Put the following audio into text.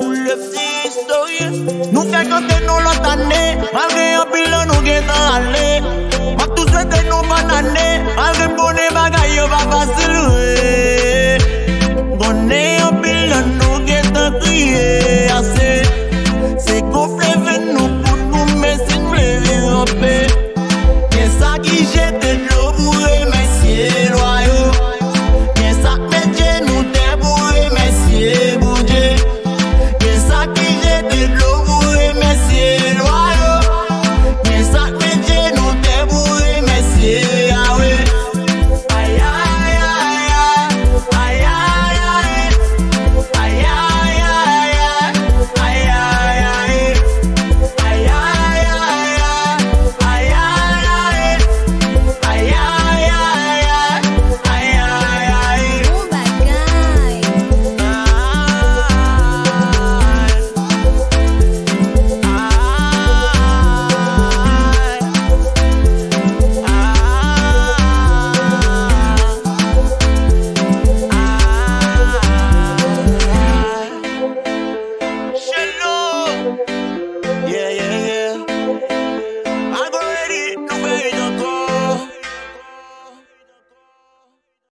Ou le petit historien. Nous fait canter nous l'autre année. Malgré un bilan, nous guettons aller. Ma tout souhaite nous bonne année. Malgré bonnet bagaille, pas facile. Bonnet un bilan, nous guettons crier.